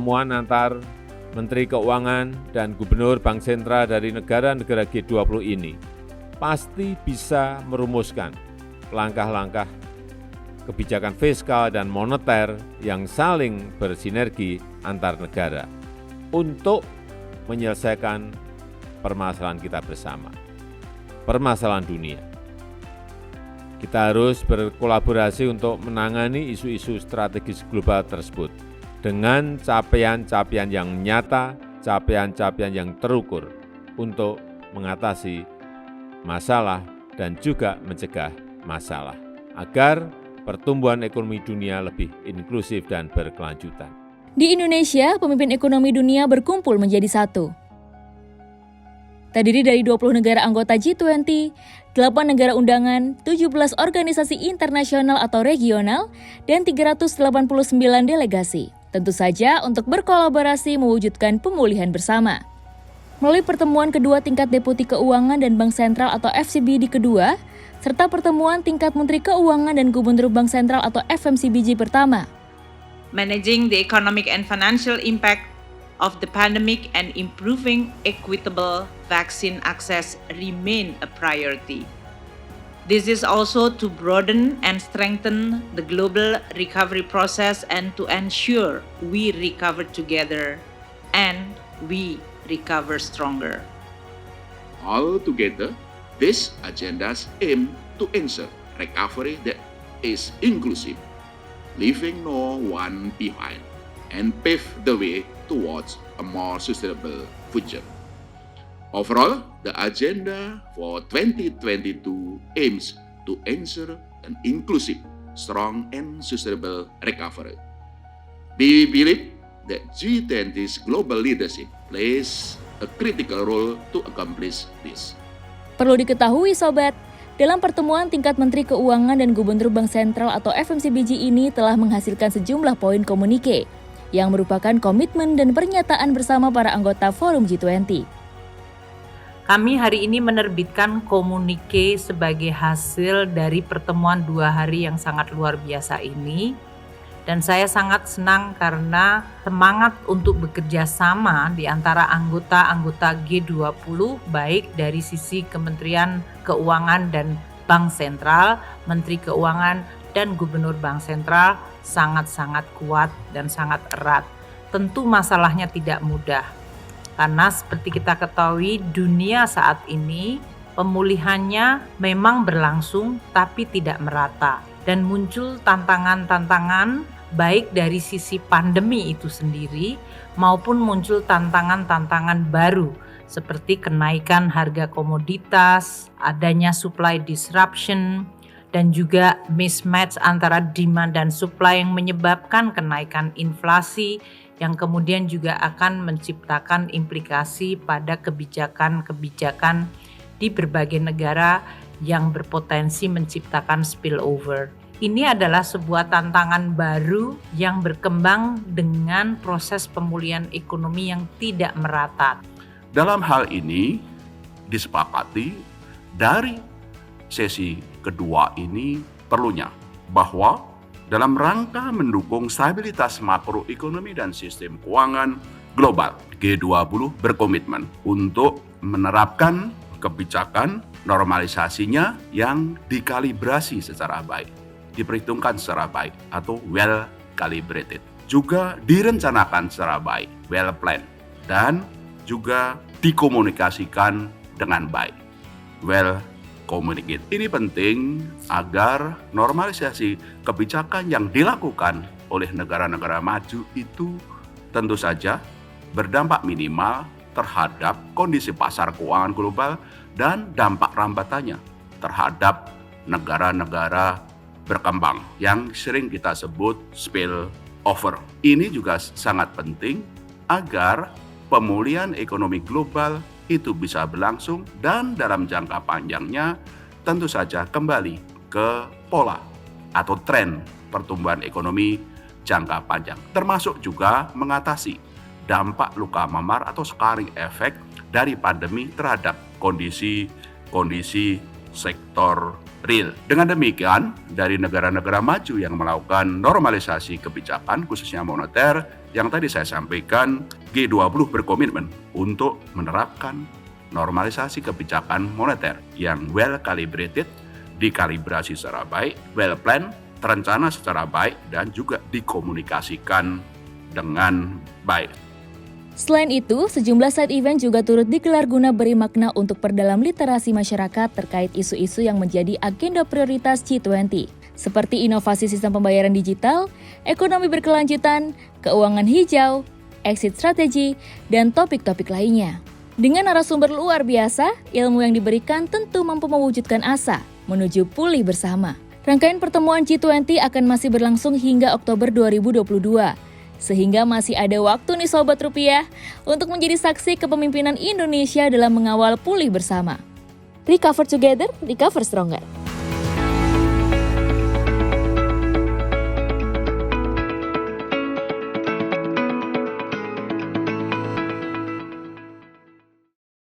pertemuan antar Menteri Keuangan dan Gubernur Bank Sentral dari negara-negara G20 ini pasti bisa merumuskan langkah-langkah kebijakan fiskal dan moneter yang saling bersinergi antar negara untuk menyelesaikan permasalahan kita bersama, permasalahan dunia. Kita harus berkolaborasi untuk menangani isu-isu strategis global tersebut dengan capaian-capaian yang nyata, capaian-capaian yang terukur untuk mengatasi masalah dan juga mencegah masalah, agar pertumbuhan ekonomi dunia lebih inklusif dan berkelanjutan. Di Indonesia, pemimpin ekonomi dunia berkumpul menjadi satu. Terdiri dari 20 negara anggota G20, 8 negara undangan, 17 organisasi internasional atau regional, dan 389 delegasi. Tentu saja untuk berkolaborasi mewujudkan pemulihan bersama. Melalui pertemuan kedua tingkat Deputi Keuangan dan Bank Sentral atau FCBD kedua, serta pertemuan tingkat Menteri Keuangan dan Gubernur Bank Sentral atau FMCBG pertama. Managing the economic and financial impact of the pandemic and improving equitable vaccine access remain a priority. This is also to broaden and strengthen the global recovery process and to ensure we recover together and we recover stronger. Altogether, these agendas aim to ensure recovery that is inclusive, leaving no one behind, and pave the way towards a more sustainable future. Overall, the agenda for 2022 aims to ensure an inclusive, strong, and sustainable recovery. We believe that G20's global leadership plays a critical role to accomplish this. Perlu diketahui Sobat, dalam pertemuan tingkat Menteri Keuangan dan Gubernur Bank Sentral atau FMCBG ini telah menghasilkan sejumlah poin komunike yang merupakan komitmen dan pernyataan bersama para anggota Forum G20. Kami hari ini menerbitkan komunike sebagai hasil dari pertemuan 2 hari yang sangat luar biasa ini. Dan saya sangat senang karena semangat untuk bekerja sama di antara anggota-anggota G20 baik dari sisi Kementerian Keuangan dan Bank Sentral, Menteri Keuangan dan Gubernur Bank Sentral sangat-sangat kuat dan sangat erat. Tentu masalahnya tidak mudah. Karena seperti kita ketahui dunia saat ini pemulihannya memang berlangsung tapi tidak merata. Dan muncul tantangan-tantangan baik dari sisi pandemi itu sendiri maupun muncul tantangan-tantangan baru seperti kenaikan harga komoditas, adanya supply disruption, dan juga mismatch antara demand dan supply yang menyebabkan kenaikan inflasi yang kemudian juga akan menciptakan implikasi pada kebijakan-kebijakan di berbagai negara yang berpotensi menciptakan spillover. Ini adalah sebuah tantangan baru yang berkembang dengan proses pemulihan ekonomi yang tidak merata. Dalam hal ini disepakati dari sesi kedua ini perlunya bahwa dalam rangka mendukung stabilitas makroekonomi dan sistem keuangan global, G20 berkomitmen untuk menerapkan kebijakan normalisasinya yang dikalibrasi secara baik, diperhitungkan secara baik atau well calibrated. Juga direncanakan secara baik, well planned, dan juga dikomunikasikan dengan baik, well communicate. Ini penting agar normalisasi kebijakan yang dilakukan oleh negara-negara maju itu tentu saja berdampak minimal terhadap kondisi pasar keuangan global dan dampak rambatannya terhadap negara-negara berkembang yang sering kita sebut spillover. Ini juga sangat penting agar pemulihan ekonomi global itu bisa berlangsung dan dalam jangka panjangnya tentu saja kembali ke pola atau tren pertumbuhan ekonomi jangka panjang, termasuk juga mengatasi dampak luka memar atau scarring effect dari pandemi terhadap kondisi sektor real. Dengan demikian, dari negara-negara maju yang melakukan normalisasi kebijakan, khususnya moneter, yang tadi saya sampaikan, G20 berkomitmen untuk menerapkan normalisasi kebijakan moneter yang well calibrated, dikalibrasi secara baik, well planned, terencana secara baik, dan juga dikomunikasikan dengan baik. Selain itu, sejumlah side event juga turut digelar guna beri makna untuk perdalam literasi masyarakat terkait isu-isu yang menjadi agenda prioritas G20, seperti inovasi sistem pembayaran digital, ekonomi berkelanjutan, keuangan hijau, exit strategi, dan topik-topik lainnya. Dengan narasumber luar biasa, ilmu yang diberikan tentu mampu mewujudkan asa menuju pulih bersama. Rangkaian pertemuan G20 akan masih berlangsung hingga Oktober 2022. Sehingga masih ada waktu nih Sobat Rupiah untuk menjadi saksi kepemimpinan Indonesia dalam mengawal pulih bersama. Recover together, recover stronger.